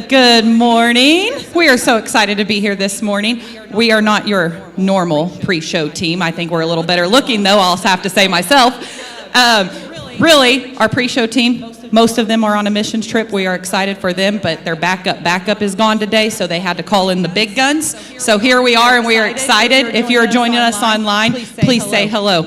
Good morning. We are so excited to be here this morning. We are not your normal pre-show team. I think we're a little better looking, though, I'll have to say myself. Really, our pre-show team, most of them are on a missions trip. We are excited for them, but their backup is gone today, so they had to call in the big guns. So here we are, and we are excited. If you're joining us online, please say hello.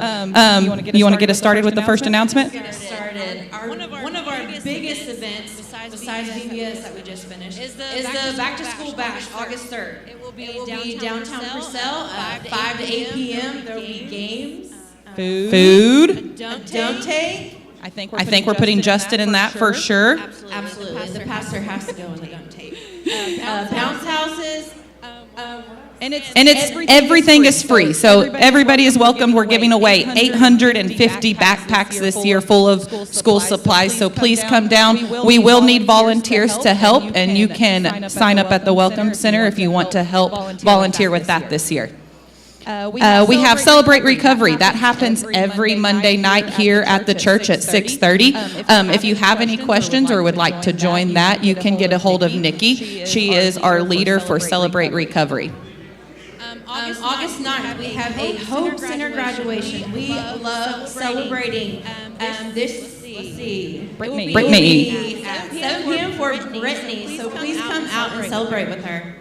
You want to get us started with the first announcement? One of our biggest events, besides VBS that we just finished, is the Back to School Bash, August 3rd. It will be downtown Purcell, 5 to 8 p.m. There will be games, food, dunk tank. I think we're putting Justin in that for sure. Absolutely. The pastor has to go in the dunk tank. Bounce houses. And everything is free, so everybody is welcome. We're giving away 850 backpacks this year full of school supplies, so please come down. We will need volunteers to help, and you can sign up at the Welcome Center if you want to help volunteer with that this year. We have Celebrate Recovery. That happens every Monday night here at the church at 6:30. If you have any questions or would like to join that, you can get a hold of Nikki. She is our leader for Celebrate Recovery. August 9th, we have a Hope Center graduation. We love celebrating Brittany. At 7 p.m. for Brittany, so please come out and celebrate with her.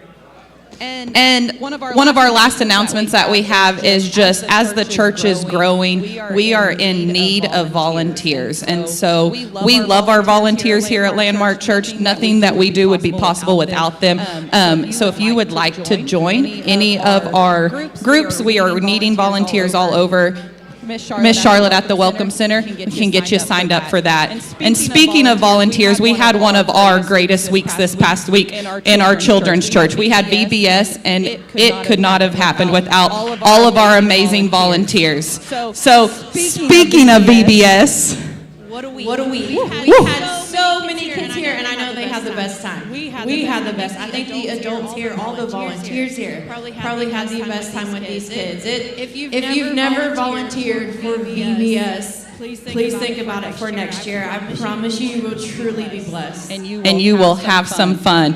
And one of our last announcements that we have is just as the church is growing, we are in need of volunteers. And so we love our volunteers here at Landmark Church. Nothing that we do would be possible without them. So if you would like to join any of our groups, we are needing volunteers all over. Miss Charlotte at the Welcome Center can get you signed up for that. And speaking of volunteers, we had one of our greatest weeks this past week in our children's church. We had VBS, and it could not have happened without all of our amazing volunteers. So speaking of VBS, what do we? We had so many kids here, and I know they had the best time. We had the best. I think the adults here, all the volunteers here, probably had the best time with these kids. If you've never volunteered for VBS, please think about it for next year. I promise you will truly be blessed. And you will have some fun.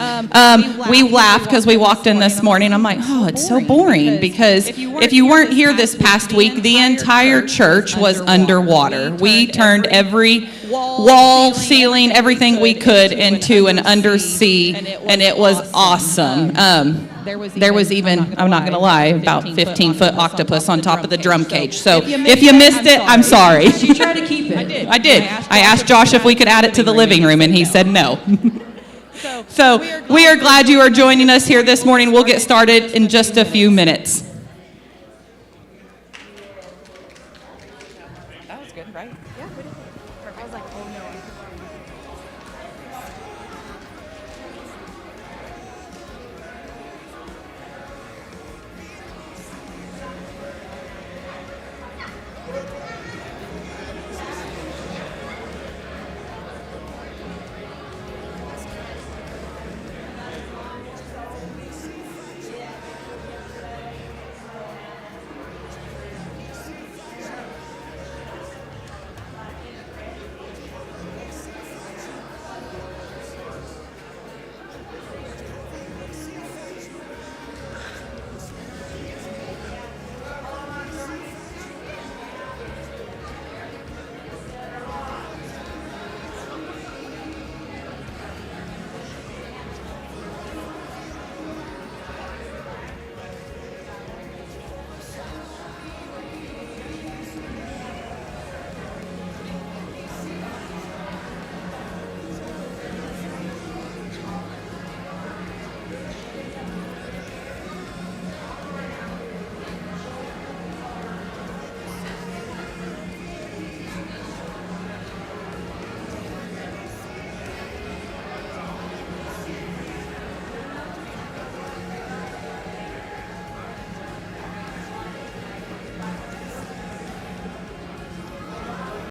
We laughed because we walked in this morning. I'm like, oh, it's so boring. Because if you weren't here this past week, the entire church was underwater. We turned every wall, ceiling, everything we could into an undersea, and it was awesome. There was even, I'm not going to lie, about 15-foot octopus on top of the drum cage. So if you missed it, I'm sorry. You try to keep it. I did. I asked Josh if we could add it to the living room, and he said no. So we are glad you are joining us here this morning. We'll get started in just a few minutes.